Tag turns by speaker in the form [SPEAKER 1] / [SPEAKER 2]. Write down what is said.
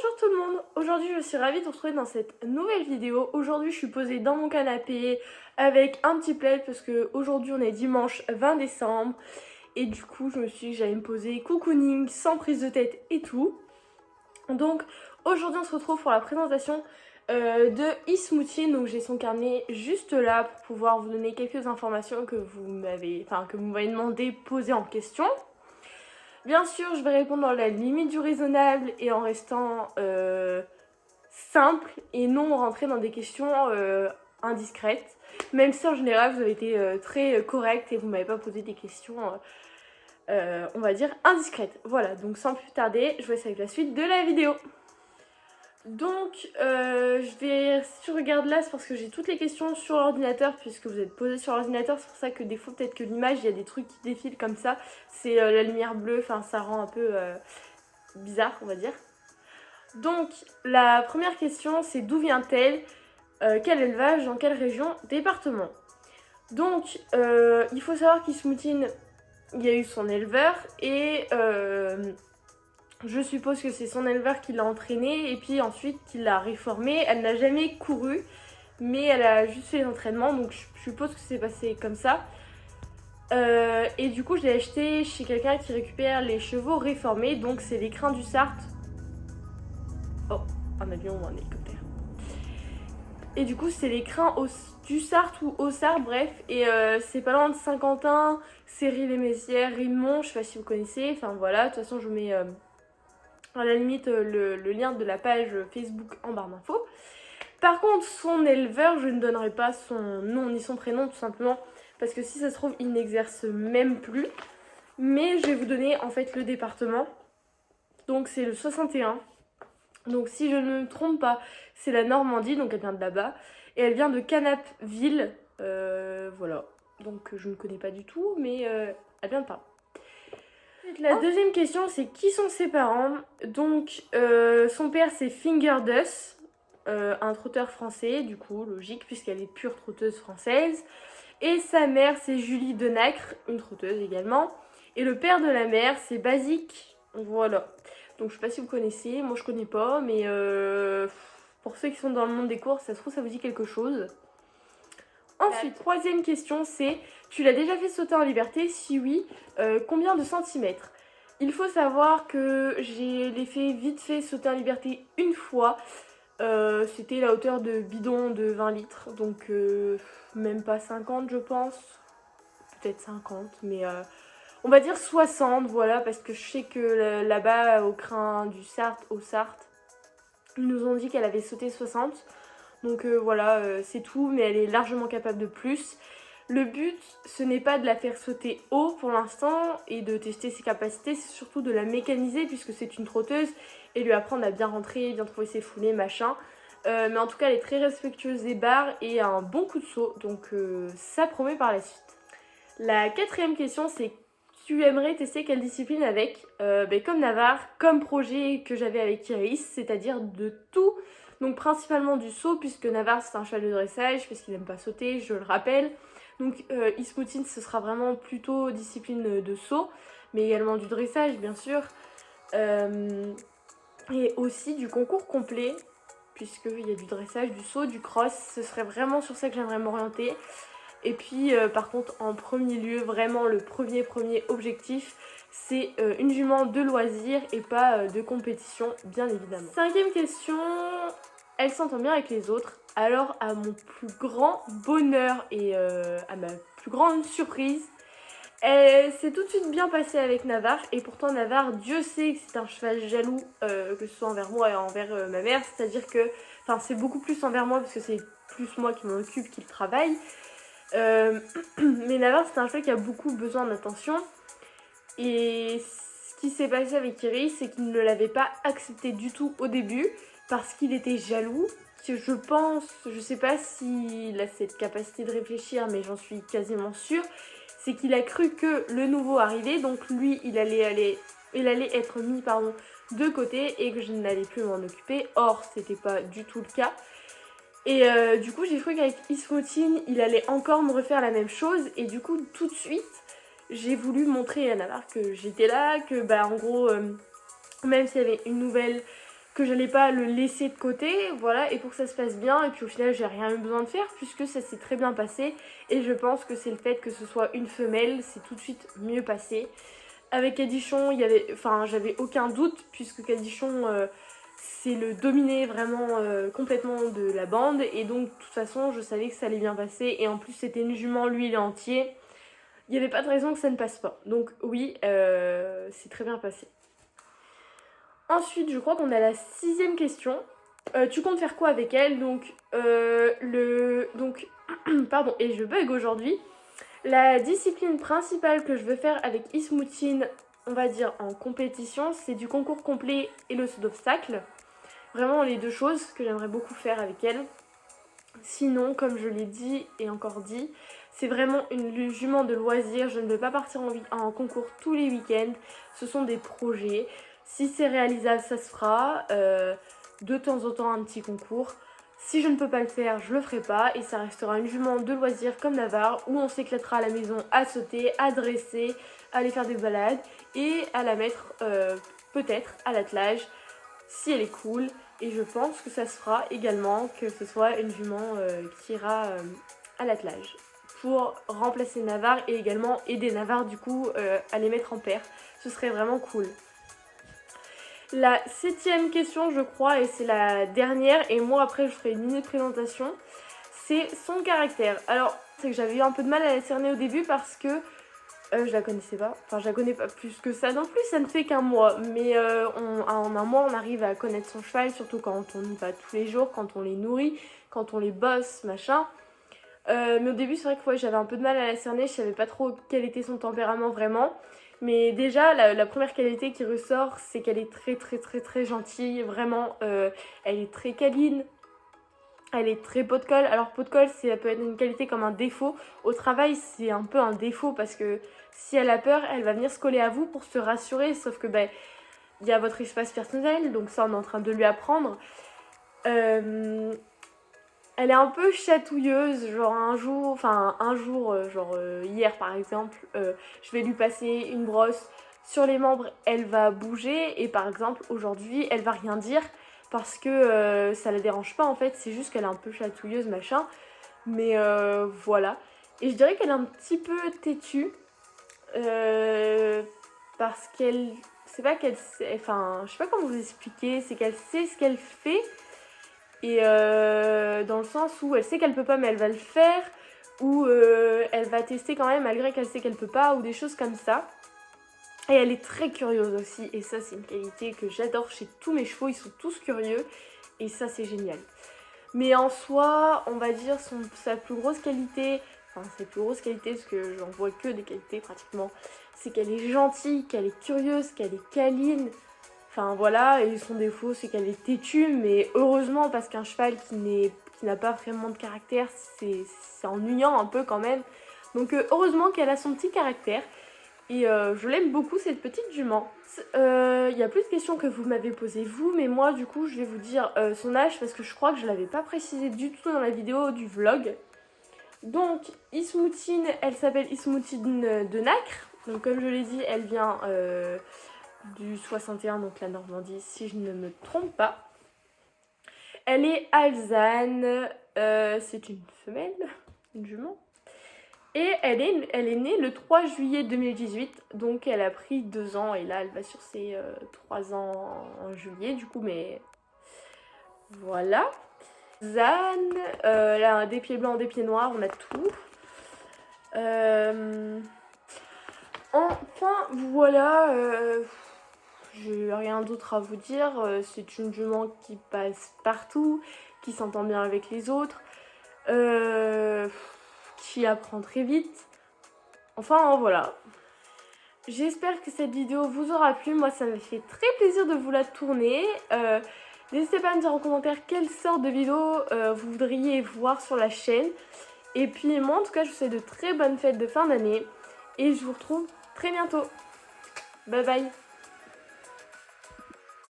[SPEAKER 1] Bonjour tout le monde, aujourd'hui je suis ravie de vous retrouver dans cette nouvelle vidéo. Aujourd'hui je suis posée dans mon canapé avec un petit plaid parce que aujourd'hui on est dimanche 20 décembre et du coup je me suis dit que j'allais me poser cocooning sans prise de tête et tout. Donc aujourd'hui on se retrouve pour la présentation de e-smoothie. Donc j'ai son carnet juste là pour pouvoir vous donner quelques informations que vous m'avez demandé, poser en question. Bien sûr, je vais répondre dans la limite du raisonnable et en restant simple et non rentrer dans des questions indiscrètes. Même si en général vous avez été très correct et vous m'avez pas posé des questions, on va dire, indiscrètes. Voilà, donc sans plus tarder, je vous laisse avec la suite de la vidéo. Donc, je vais, si je regarde là, c'est parce que j'ai toutes les questions sur l'ordinateur, puisque vous êtes posé sur l'ordinateur, c'est pour ça que des fois, peut-être que l'image, il y a des trucs qui défilent comme ça, c'est la lumière bleue, enfin, ça rend un peu bizarre, on va dire. Donc, la première question, c'est d'où vient-elle, quel élevage, dans quelle région, département. Donc, il faut savoir qu'e-smoothie, il y a eu son éleveur, et je suppose que c'est son éleveur qui l'a entraînée et puis ensuite qui l'a réformée. Elle n'a jamais couru, mais elle a juste fait l'entraînement, donc je suppose que c'est passé comme ça. Et du coup, je l'ai acheté chez quelqu'un qui récupère les chevaux réformés, donc c'est l'écrin du Sarthe. Oh, un avion ou un hélicoptère. Et du coup, c'est l'écrin du Sarthe ou au Sarthe, bref. Et c'est pas loin de Saint-Quentin, Céry-les-Messières, Rimont, je sais pas si vous connaissez. Enfin voilà, de toute façon, je vous mets à la limite le lien de la page Facebook en barre d'infos. Par contre, son éleveur, je ne donnerai pas son nom ni son prénom, tout simplement parce que si ça se trouve, il n'exerce même plus. Mais je vais vous donner en fait le département. Donc c'est le 61. Donc si je ne me trompe pas, c'est la Normandie, donc elle vient de là-bas. Et elle vient de Canapville. Voilà. Donc je ne connais pas du tout, mais elle vient de par là. La deuxième question, c'est qui sont ses parents. Donc son père c'est Fingerdus, un trotteur français, du coup logique puisqu'elle est pure trotteuse française. Et sa mère c'est Julie Denacre, une trotteuse également. Et le père de la mère c'est Basique, voilà. Donc je sais pas si vous connaissez, moi je connais pas, mais pour ceux qui sont dans le monde des courses, ça se trouve ça vous dit quelque chose. Ensuite, troisième question, c'est tu l'as déjà fait sauter en liberté? Si oui, combien de centimètres? Il faut savoir que j'ai l'ai fait vite fait sauter en liberté une fois. C'était la hauteur de bidon de 20 litres, donc même pas 50 je pense. Peut-être 50, mais on va dire 60, voilà, parce que je sais que là-bas, au crin du Sarthe, au Sarthe, ils nous ont dit qu'elle avait sauté 60. Donc voilà, c'est tout, mais elle est largement capable de plus. Le but, ce n'est pas de la faire sauter haut pour l'instant et de tester ses capacités, c'est surtout de la mécaniser puisque c'est une trotteuse et lui apprendre à bien rentrer, bien trouver ses foulées, machin. Mais en tout cas, elle est très respectueuse des barres et a un bon coup de saut, donc ça promet par la suite. La quatrième question, c'est tu aimerais tester quelle discipline avec comme Navarre, comme projet que j'avais avec Iris, c'est-à-dire de tout. Donc principalement du saut, puisque Navarre c'est un cheval de dressage, parce qu'il n'aime pas sauter, je le rappelle. Donc e-smoothie ce sera vraiment plutôt discipline de saut, mais également du dressage bien sûr. Et aussi du concours complet, puisqu'il y a du dressage, du saut, du cross, ce serait vraiment sur ça que j'aimerais m'orienter. Et puis par contre en premier lieu, vraiment le premier objectif, c'est une jument de loisir et pas de compétition bien évidemment. Cinquième question, elle s'entend bien avec les autres. Alors à mon plus grand bonheur et à ma plus grande surprise, elle s'est tout de suite bien passée avec Navarre. Et pourtant Navarre, Dieu sait que c'est un cheval jaloux, que ce soit envers moi et envers ma mère. C'est-à-dire que, enfin c'est beaucoup plus envers moi parce que c'est plus moi qui m'en occupe qu'il travaille. Mais Navarre c'est un cheval qui a beaucoup besoin d'attention. Et ce qui s'est passé avec Iris, c'est qu'il ne l'avait pas accepté du tout au début parce qu'il était jaloux. Je pense, je sais pas s'il a cette capacité de réfléchir, mais j'en suis quasiment sûre, c'est qu'il a cru que le nouveau arrivait, donc lui il allait être mis de côté et que je n'allais plus m'en occuper. Or c'était pas du tout le cas. Et du coup j'ai cru qu'avec e-smoothie il allait encore me refaire la même chose, et du coup tout de suite j'ai voulu montrer à Navarre que j'étais là, que en gros même s'il y avait une nouvelle que j'allais pas le laisser de côté, voilà, et pour que ça se passe bien. Et puis au final, j'ai rien eu besoin de faire puisque ça s'est très bien passé. Et je pense que c'est le fait que ce soit une femelle, c'est tout de suite mieux passé. Avec Cadichon, j'avais aucun doute puisque Cadichon, c'est le dominé vraiment complètement de la bande. Et donc, de toute façon, je savais que ça allait bien passer. Et en plus, c'était une jument, lui, il est entier. Il n'y avait pas de raison que ça ne passe pas. Donc oui, c'est très bien passé. Ensuite, je crois qu'on a la 6e question. Tu comptes faire quoi avec elle? Donc, pardon, et je bug aujourd'hui. La discipline principale que je veux faire avec Ismoutine, on va dire en compétition, c'est du concours complet et le saut d'obstacle. Vraiment les deux choses que j'aimerais beaucoup faire avec elle. Sinon, comme je l'ai dit et encore dit, c'est vraiment une jument de loisir. Je ne veux pas partir en concours tous les week-ends. Ce sont des projets. Si c'est réalisable, ça se fera. De temps en temps, un petit concours. Si je ne peux pas le faire, je le ferai pas. Et ça restera une jument de loisir comme Navarre, où on s'éclatera à la maison à sauter, à dresser, à aller faire des balades et à la mettre peut-être à l'attelage si elle est cool. Et je pense que ça se fera également, que ce soit une jument qui ira à l'attelage pour remplacer Navarre et également aider Navarre du coup à les mettre en paire. Ce serait vraiment cool. La 7e question, je crois, et c'est la dernière, et moi après je ferai une mini présentation, c'est son caractère. Alors, c'est que j'avais eu un peu de mal à la cerner au début parce que je la connaissais pas, enfin je la connais pas plus que ça non plus, ça ne fait qu'un mois, mais en un mois on arrive à connaître son cheval, surtout quand on y va tous les jours, quand on les nourrit, quand on les bosse, machin. Mais au début c'est vrai que j'avais un peu de mal à la cerner, je savais pas trop quel était son tempérament vraiment. Mais déjà la première qualité qui ressort, c'est qu'elle est très très très très gentille, vraiment elle est très câline. Elle est très pot de colle. Alors pot de colle, ça peut être une qualité comme un défaut. Au travail, c'est un peu un défaut parce que si elle a peur, elle va venir se coller à vous pour se rassurer. Sauf que il y a votre espace personnel, donc ça on est en train de lui apprendre. Elle est un peu chatouilleuse, genre un jour, hier par exemple, je vais lui passer une brosse sur les membres, elle va bouger et par exemple aujourd'hui, elle va rien dire. Parce que ça la dérange pas en fait, c'est juste qu'elle est un peu chatouilleuse machin. Mais voilà. Et je dirais qu'elle est un petit peu têtue. Parce qu'elle... C'est pas qu'elle sait... Enfin, je sais pas comment vous expliquer. C'est qu'elle sait ce qu'elle fait. Et dans le sens où elle sait qu'elle peut pas mais elle va le faire. Ou elle va tester quand même malgré qu'elle sait qu'elle peut pas. Ou des choses comme ça. Et elle est très curieuse aussi, et ça c'est une qualité que j'adore chez tous mes chevaux, ils sont tous curieux, et ça c'est génial. Mais en soi, on va dire sa plus grosse qualité, parce que j'en vois que des qualités pratiquement, c'est qu'elle est gentille, qu'elle est curieuse, qu'elle est câline, enfin voilà, et son défaut c'est qu'elle est têtue, mais heureusement parce qu'un cheval qui n'a pas vraiment de caractère, c'est ennuyant un peu quand même. Donc heureusement qu'elle a son petit caractère. Et je l'aime beaucoup cette petite jument. Il y a plus de questions que vous m'avez posées vous, mais moi du coup je vais vous dire son âge parce que je crois que je ne l'avais pas précisé du tout dans la vidéo du vlog. Donc Ismoutine, elle s'appelle Ismoutine de Nacre. Donc comme je l'ai dit, elle vient du 61, donc la Normandie si je ne me trompe pas. Elle est alezane, c'est une femelle, une jument. Et elle est née le 3 juillet 2018, donc elle a pris 2 ans et là elle va sur ses 3 ans en juillet du coup, mais voilà. Zane, elle a des pieds blancs, des pieds noirs, on a tout. Enfin voilà, j'ai rien d'autre à vous dire, c'est une jument qui passe partout, qui s'entend bien avec les autres. Qui apprend très vite. Enfin voilà. J'espère que cette vidéo vous aura plu. Moi ça me fait très plaisir de vous la tourner. N'hésitez pas à me dire en commentaire quelle sorte de vidéo vous voudriez voir sur la chaîne. Et puis moi en tout cas je vous souhaite de très bonnes fêtes de fin d'année. Et je vous retrouve très bientôt. Bye bye.